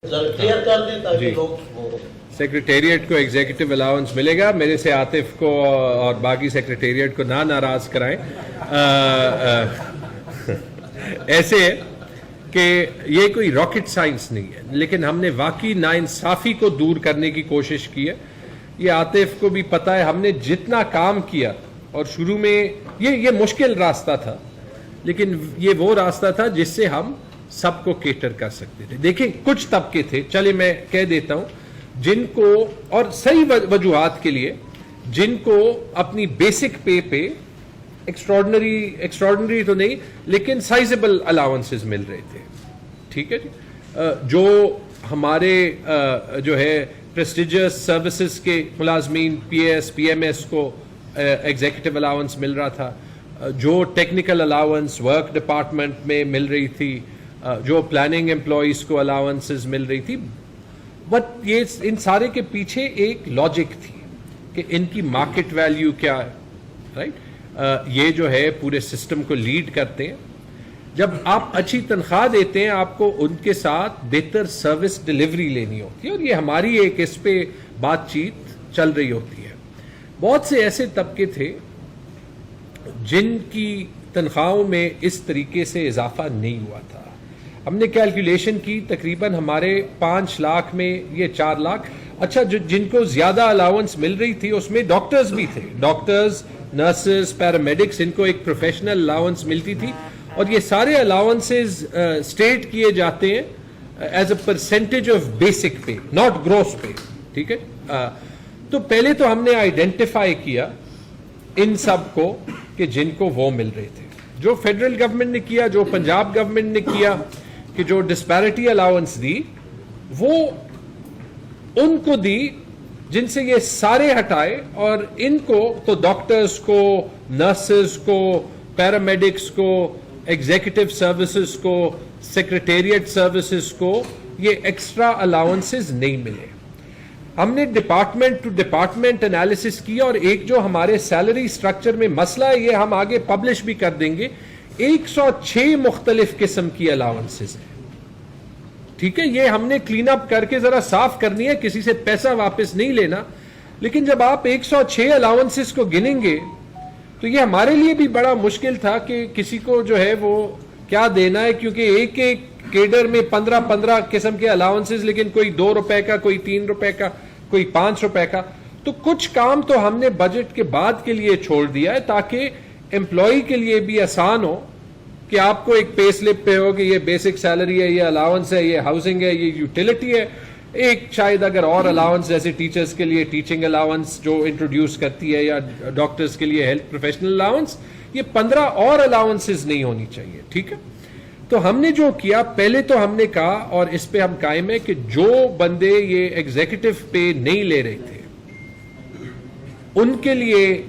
Clear کر دیں تاکہ لوگ سیکریٹریٹ کو ایگزیکٹو الاؤنس ملے گا. میرے سے عاطف کو اور باقی سیکریٹریٹ کو نہ ناراض کرائیں. ایسے ہے کہ یہ کوئی راکٹ سائنس نہیں ہے, لیکن ہم نے واقعی ناانصافی کو دور کرنے کی کوشش کی ہے. یہ عاطف کو بھی پتہ ہے, ہم نے جتنا کام کیا, اور شروع میں یہ مشکل راستہ تھا, لیکن یہ وہ راستہ تھا جس سے ہم سب کو کیٹر کر سکتے تھے. دیکھیں کچھ طبقے تھے, چلے میں کہہ دیتا ہوں, جن کو, اور صحیح وجوہات کے لیے, جن کو اپنی بیسک پے پہ ایکسٹراڈنری تو نہیں لیکن سائزبل الاؤنسز مل رہے تھے. ٹھیک ہے جی. جو ہمارے جو ہے پریسٹیجس سروسز کے ملازمین, P S P M S کو ایگزیکٹو الاؤنس مل رہا تھا, جو ٹیکنیکل الاؤنس ورک ڈپارٹمنٹ میں مل رہی تھی, جو پلاننگ امپلائیز کو الاؤنسز مل رہی تھی, بٹ یہ ان سارے کے پیچھے ایک لاجک تھی کہ ان کی مارکیٹ ویلیو کیا ہے. رائٹ. یہ جو ہے پورے سسٹم کو لیڈ کرتے ہیں. جب آپ اچھی تنخواہ دیتے ہیں, آپ کو ان کے ساتھ بہتر سروس ڈلیوری لینی ہوتی ہے, اور یہ ہماری ایک اس پہ بات چیت چل رہی ہوتی ہے. بہت سے ایسے طبقے تھے جن کی تنخواہوں میں اس طریقے سے اضافہ نہیں ہوا تھا. ہم نے کیلکولیشن کی, تقریباً ہمارے 5 لاکھ میں یہ 4 لاکھ, اچھا جن کو زیادہ الاؤنس مل رہی تھی اس میں ڈاکٹرز بھی تھے, ڈاکٹرز, نرسز, پیرامیڈکس, ان کو ایک پروفیشنل الاؤنس ملتی تھی, اور یہ سارے الاؤنسز اسٹیٹ کیے جاتے ہیں as a percentage of basic pay, not gross pay. ٹھیک ہے. تو پہلے تو ہم نے آئیڈینٹیفائی کیا ان سب کو کہ جن کو وہ مل رہے تھے. جو فیڈرل گورنمنٹ نے کیا, جو پنجاب گورنمنٹ نے کیا, کہ جو ڈسپیرٹی الاؤنس دی وہ ان کو دی جن سے یہ سارے ہٹائے, اور ان کو تو ڈاکٹرز کو, نرسز کو, پیرامیڈکس کو, ایگزیکٹو سروسز کو, سیکریٹریٹ سروسز کو یہ ایکسٹرا الاؤنسز نہیں ملے. ہم نے ڈپارٹمنٹ ٹو ڈپارٹمنٹ انالیسس کیا, اور ایک جو ہمارے سیلری سٹرکچر میں مسئلہ ہے, یہ ہم آگے پبلش بھی کر دیں گے, 106 مختلف قسم کی الاؤنسز ہیں. ٹھیک ہے. یہ ہم نے کلین اپ کر کے ذرا صاف کرنی ہے, کسی سے پیسہ واپس نہیں لینا. لیکن جب آپ 106 الاؤنسز کو گنیں گے تو یہ ہمارے لیے بھی بڑا مشکل تھا کہ کسی کو جو ہے وہ کیا دینا ہے, کیونکہ ایک ایک کیڈر میں 15 قسم کے الاؤنسز, لیکن کوئی 2 روپے کا, کوئی 3 روپے کا, کوئی 5 روپے کا. تو کچھ کام تو ہم نے بجٹ کے بعد کے لیے چھوڑ دیا ہے تاکہ امپلائی کے لیے بھی آسان ہو کہ آپ کو ایک پے سلپ پہ ہو کہ یہ بیسک سیلری ہے, یہ الاؤنس ہے, یہ ہاؤسنگ ہے, یہ یوٹیلیٹی ہے. ایک شاید اگر اور الاؤنس جیسے ٹیچرز کے لیے ٹیچنگ الاؤنس جو انٹروڈیوس کرتی ہے, یا ڈاکٹرز کے لیے ہیلتھ پروفیشنل الاؤنس, یہ 15 اور الاؤنسز نہیں ہونی چاہیے. ٹھیک ہے. تو ہم نے جو کیا, پہلے تو ہم نے کہا, اور اس پہ ہم قائم ہے, کہ جو بندے یہ ایگزیکٹو پے نہیں لے رہے تھے ان کے لیے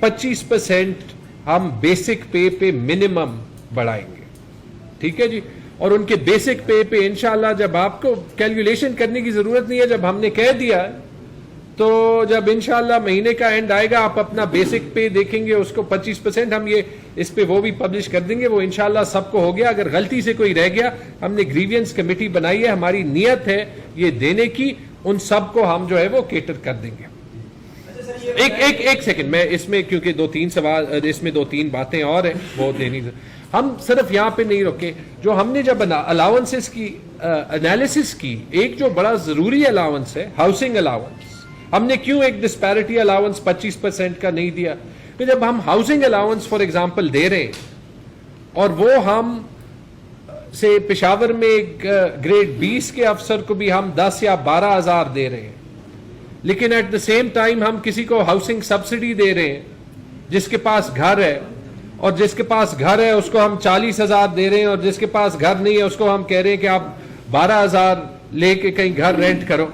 25% ہم بیسک پے پہ منیمم بڑھائیں گے. ٹھیک ہے جی. اور ان کے بیسک پے پہ انشاءاللہ جب آپ کو کیلکولیشن کرنے کی ضرورت نہیں ہے, جب ہم نے کہہ دیا تو جب انشاءاللہ مہینے کا اینڈ آئے گا آپ اپنا بیسک پے دیکھیں گے, اس کو 25% ہم یہ اس پہ وہ بھی پبلش کر دیں گے. وہ انشاءاللہ سب کو ہو گیا. اگر غلطی سے کوئی رہ گیا, ہم نے گریوینس کمیٹی بنائی ہے, ہماری نیت ہے یہ دینے کی, ان سب کو ہم جو ہے وہ کیٹر کر دیں گے. ایک سیکنڈ, میں اس میں کیونکہ 2-3 سوال, اس میں 2-3 باتیں اور ہیں وہ دینی, ہم صرف یہاں پہ نہیں رکے. جو ہم نے جب الاؤنسز کی انالیسس کی, ایک جو بڑا ضروری الاؤنس ہے ہاؤسنگ الاؤنس, ہم نے کیوں ایک ڈسپیرٹی الاؤنس 25% کا نہیں دیا, کہ جب ہم ہاؤسنگ الاؤنس فار ایگزامپل دے رہے ہیں, اور وہ ہم سے پشاور میں گریڈ 20 کے افسر کو بھی ہم 10 یا 12 ہزار دے رہے ہیں, لیکن ایٹ دا سیم ٹائم ہم کسی کو ہاؤسنگ سبسڈی دے رہے ہیں جس کے پاس گھر ہے, اور جس کے پاس گھر ہے اس کو ہم 40,000 دے رہے ہیں, اور جس کے پاس گھر نہیں ہے اس کو ہم کہہ رہے ہیں کہ آپ 12,000 لے کے کہیں گھر رینٹ کرو.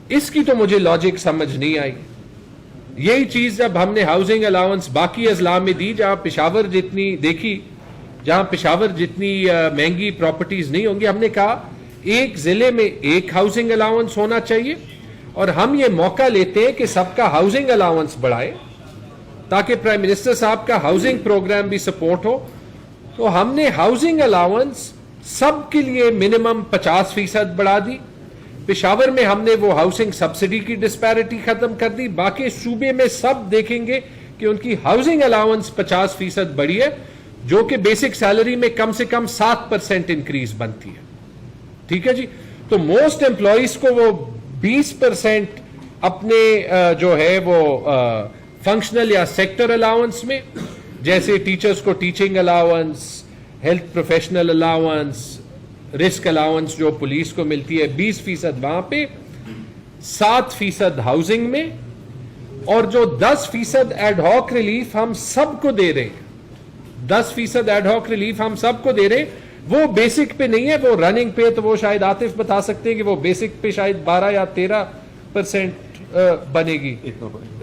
اس کی تو مجھے لاجک سمجھ نہیں آئی. یہی چیز جب ہم نے ہاؤسنگ الاؤنس باقی اضلاع میں دی, جہاں پشاور جتنی دیکھی, جہاں پشاور جتنی مہنگی پراپرٹیز نہیں ہوں گی, ہم نے کہا ایک ضلع میں ایک ہاؤسنگ الاؤنس ہونا چاہیے, اور ہم یہ موقع لیتے ہیں کہ سب کا ہاؤسنگ الاؤنس بڑھائے تاکہ پرائم منسٹر صاحب کا ہاؤسنگ پروگرام بھی سپورٹ ہو. تو ہم نے ہاؤسنگ الاؤنس سب کے لیے منیمم 50% بڑھا دی. پشاور میں ہم نے وہ ہاؤسنگ سبسڈی کی ڈسپیرٹی ختم کر دی. باقی صوبے میں سب دیکھیں گے کہ ان کی ہاؤسنگ الاؤنس 50% بڑھی ہے, جو کہ بیسک سیلری میں کم سے کم 7% انکریز بنتی ہے. ٹھیک ہے جی. تو موسٹ امپلائیز کو وہ 20% اپنے جو ہے وہ فنکشنل یا سیکٹر الاؤنس میں, جیسے ٹیچرز کو teaching allowance, health professional allowance, risk allowance جو پولیس کو ملتی ہے 20% وہاں پہ, 7% ہاؤسنگ میں, اور جو 10% ایڈ ہاک ریلیف ہم سب کو دے رہے ہیں, 10% ایڈ ہاک ریلیف ہم سب کو دے رہے ہیں, وہ بیسک پہ نہیں ہے, وہ رننگ پہ. تو وہ شاید عاطف بتا سکتے ہیں کہ وہ بیسک پہ شاید 12 یا 13% بنے گی,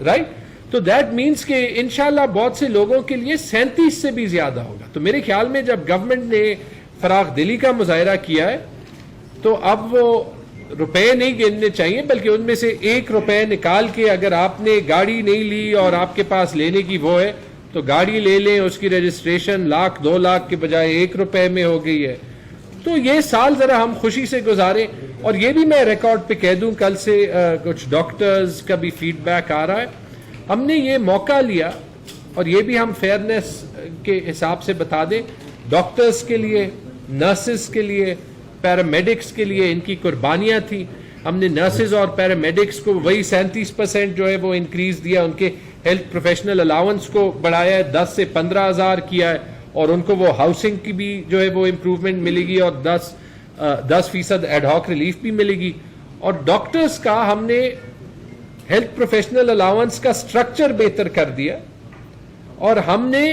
رائٹ. تو دیٹ مینس کہ انشاءاللہ بہت سے لوگوں کے لیے 37 سے بھی زیادہ ہوگا. تو میرے خیال میں جب گورنمنٹ نے فراغ دلی کا مظاہرہ کیا ہے تو اب وہ روپے نہیں گننے چاہیے, بلکہ ان میں سے 1 روپے نکال کے, اگر آپ نے گاڑی نہیں لی اور آپ کے پاس لینے کی وہ ہے تو گاڑی لے لیں, اس کی رجسٹریشن 1,00,000 2,00,000 کے بجائے 1 روپے میں ہو گئی ہے. تو یہ سال ذرا ہم خوشی سے گزاریں. اور یہ بھی میں ریکارڈ پہ کہہ دوں, کل سے کچھ ڈاکٹرز کا بھی فیڈ بیک آ رہا ہے. ہم نے یہ موقع لیا, اور یہ بھی ہم فیئرنیس کے حساب سے بتا دیں, ڈاکٹرز کے لیے, نرسز کے لیے, پیرامیڈکس کے لیے ان کی قربانیاں تھیں. ہم نے نرسز اور پیرامیڈکس کو وہی 37% جو ہے وہ انکریز دیا, ان کے ہیلتھ پروفیشنل الاؤنس کو بڑھایا ہے, 10 سے 15,000 کیا ہے, اور ان کو وہ ہاؤسنگ کی بھی جو ہے وہ امپروومنٹ ملے گی, اور 10% ایڈ ہاک ریلیف بھی ملے گی. اور ڈاکٹرز کا ہم نے ہیلتھ پروفیشنل الاؤنس کا سٹرکچر بہتر کر دیا, اور ہم نے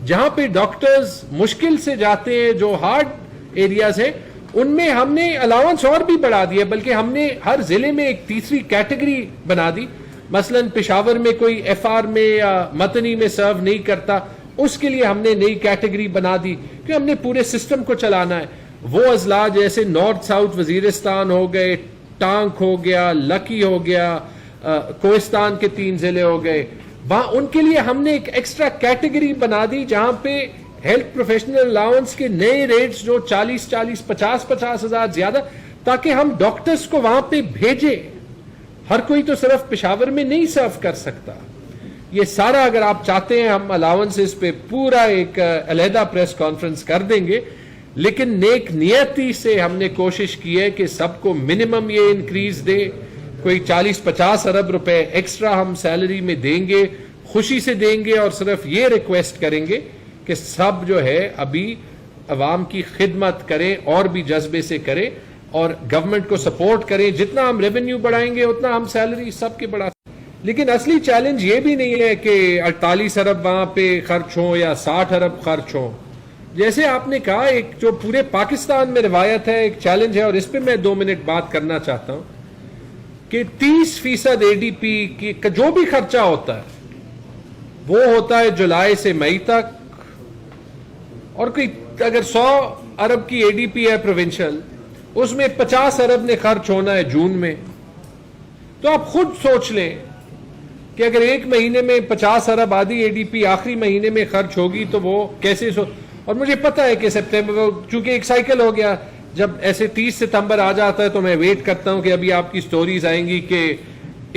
جہاں پہ ڈاکٹرز مشکل سے جاتے ہیں, جو ہارڈ ایریاز ہیں, ان میں ہم نے الاؤنس اور بھی بڑھا دیا, بلکہ ہم نے ہر ضلع میں ایک تیسری کیٹیگری بنا دی. مثلا پشاور میں کوئی ایف آر میں یا متنی میں سرو نہیں کرتا, اس کے لیے ہم نے نئی کیٹیگری بنا دی, کہ ہم نے پورے سسٹم کو چلانا ہے. وہ اضلاع جیسے نارتھ ساؤتھ وزیرستان ہو گئے, ٹانک ہو گیا, لکی ہو گیا, کوہستان کے 3 ضلع ہو گئے, وہاں ان کے لیے ہم نے ایک ایکسٹرا کیٹیگری بنا دی, جہاں پہ ہیلتھ پروفیشنل الاؤنس کے نئے ریٹس جو 40,000 50,000 زیادہ, تاکہ ہم ڈاکٹرز کو وہاں پہ بھیجیں. ہر کوئی تو صرف پشاور میں نہیں سرو کر سکتا. یہ سارا اگر آپ چاہتے ہیں ہم الاؤنسز پہ پورا ایک علیحدہ پریس کانفرنس کر دیں گے, لیکن نیک نیتی سے ہم نے کوشش کی ہے کہ سب کو منیمم یہ انکریز دے. کوئی 40-50 ارب روپے ایکسٹرا ہم سیلری میں دیں گے, خوشی سے دیں گے, اور صرف یہ ریکویسٹ کریں گے کہ سب جو ہے ابھی عوام کی خدمت کریں, اور بھی جذبے سے کریں, اور گورنمنٹ کو سپورٹ کریں. جتنا ہم ریونیو بڑھائیں گے اتنا ہم سیلری سب کے بڑھا. لیکن اصلی چیلنج یہ بھی نہیں ہے کہ 48 ارب وہاں پہ خرچ ہوں یا 60 ارب خرچ ہوں. جیسے آپ نے کہا, ایک جو پورے پاکستان میں روایت ہے, ایک چیلنج ہے, اور اس پہ میں 2 منٹ بات کرنا چاہتا ہوں, کہ 30% اے ڈی پی کی جو بھی خرچہ ہوتا ہے وہ ہوتا ہے جولائی سے مئی تک, اور کوئی اگر 100 ارب کی اے ڈی پی ہے پروونشل, اس میں 50 ارب نے خرچ ہونا ہے جون میں. تو آپ خود سوچ لیں کہ اگر ایک مہینے میں 50 ارب آدھی اے ڈی پی آخری مہینے میں خرچ ہوگی تو وہ کیسے اور مجھے پتا ہے کہ سپٹمبر, چونکہ ایک سائیکل ہو گیا, جب ایسے 30 ستمبر آ جاتا ہے تو میں ویٹ کرتا ہوں کہ ابھی آپ کی سٹوریز آئیں گی کہ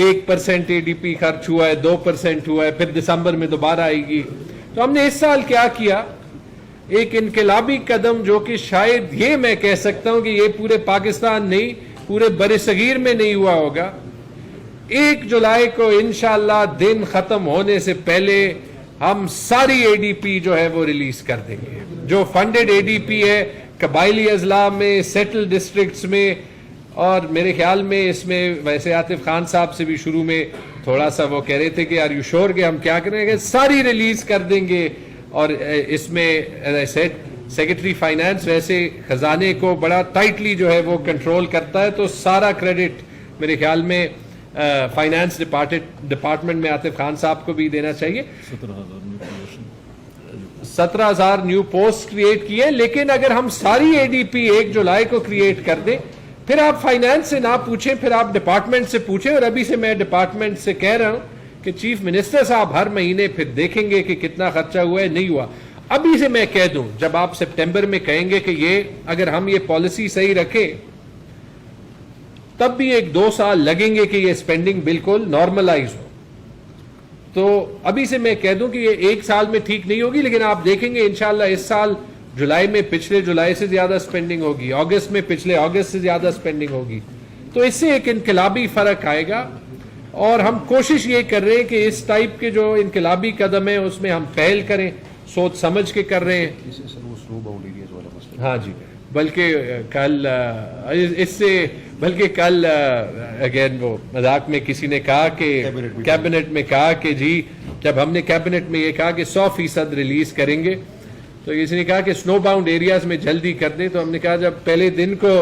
1% اے ڈی پی خرچ ہوا ہے, 2% ہوا ہے, پھر دسمبر میں دوبارہ آئے گی. تو ہم نے اس سال کیا کیا, ایک انقلابی قدم, جو کہ شاید یہ میں کہہ سکتا ہوں کہ یہ پورے پاکستان نہیں, پورے بر صغیر میں نہیں ہوا ہوگا. 1 جولائی کو انشاءاللہ دن ختم ہونے سے پہلے ہم ساری اے ڈی پی جو ہے وہ ریلیز کر دیں گے. جو فنڈڈ اے ڈی پی ہے قبائلی اضلاع میں, سیٹل ڈسٹرکٹس میں, اور میرے خیال میں اس میں ویسے عاطف خان صاحب سے بھی شروع میں تھوڑا سا وہ کہہ رہے تھے کہ آر یو شور کہ ہم کیا کریں گے, ساری ریلیز کر دیں گے. اور اس میں سیکرٹری فائنانس ویسے خزانے کو بڑا ٹائٹلی جو ہے وہ کنٹرول کرتا ہے, تو سارا کریڈٹ میرے خیال میں فائنانس ڈپارٹمنٹ میں عاطف خان صاحب کو بھی دینا چاہیے. 17,000 نیو پوسٹ کریٹ کیے. لیکن اگر ہم ساری اے ڈی پی 1 جولائی کو کریٹ کر دیں, پھر آپ فائنانس سے نہ پوچھیں, پھر آپ ڈپارٹمنٹ سے پوچھیں. اور ابھی سے میں ڈپارٹمنٹ سے کہہ رہا ہوں کہ چیف منسٹر صاحب ہر مہینے پھر دیکھیں گے کہ کتنا خرچہ ہوا ہے, نہیں ہوا. ابھی سے میں کہہ دوں, جب آپ سپٹمبر میں کہیں گے کہ یہ اگر ہم یہ پالیسی صحیح رکھیں, تب بھی 1-2 سال لگیں گے کہ یہ اسپینڈنگ بالکل نارملائز ہو. تو ابھی سے میں کہہ دوں کہ یہ 1 سال میں ٹھیک نہیں ہوگی, لیکن آپ دیکھیں گے انشاءاللہ اس سال جولائی میں پچھلے جولائی سے زیادہ اسپینڈنگ ہوگی, اگست میں پچھلے اگست سے زیادہ اسپینڈنگ ہوگی. تو اس سے ایک انقلابی فرق آئے گا, اور ہم کوشش یہ کر رہے ہیں کہ اس ٹائپ کے جو انقلابی قدم ہیں اس میں ہم پہل کریں, سوچ سمجھ کے کر رہے ہیں. ہاں جی, بلکہ کل اگین وہ مذاق میں کسی نے کہا کہ کیبنٹ میں کہا کہ جی جب ہم نے کیبنٹ میں یہ کہا کہ 100% ریلیز کریں گے, تو کسی نے کہا کہ سنو باؤنڈ ایریاز میں جلدی کر دیں. تو ہم نے کہا جب پہلے دن کو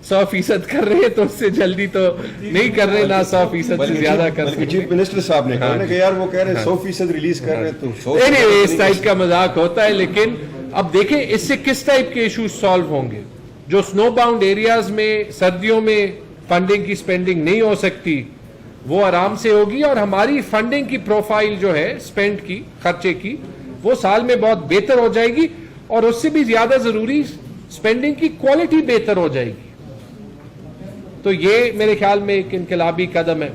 100% کر رہے ہیں تو اس سے جلدی تو نہیں کر رہے, نہ 100% سے زیادہ کر سکتے. چیف منسٹر صاحب نے کہا کہ یار وہ کہہ رہے ہیں 100% ریلیز کر رہے ہیں, تو اس ٹائپ کا مذاق ہوتا ہے. لیکن اب دیکھیں اس سے کس ٹائپ کے ایشوز سالو ہوں گے. جو سنو باؤنڈ ایریاز میں سردیوں میں فنڈنگ کی سپینڈنگ نہیں ہو سکتی, وہ آرام سے ہوگی, اور ہماری فنڈنگ کی پروفائل جو ہے سپینڈ کی, خرچے کی, وہ سال میں بہت بہتر ہو جائے گی, اور اس سے بھی زیادہ ضروری سپینڈنگ کی کوالٹی بہتر ہو جائے گی. تو یہ میرے خیال میں ایک انقلابی قدم ہے.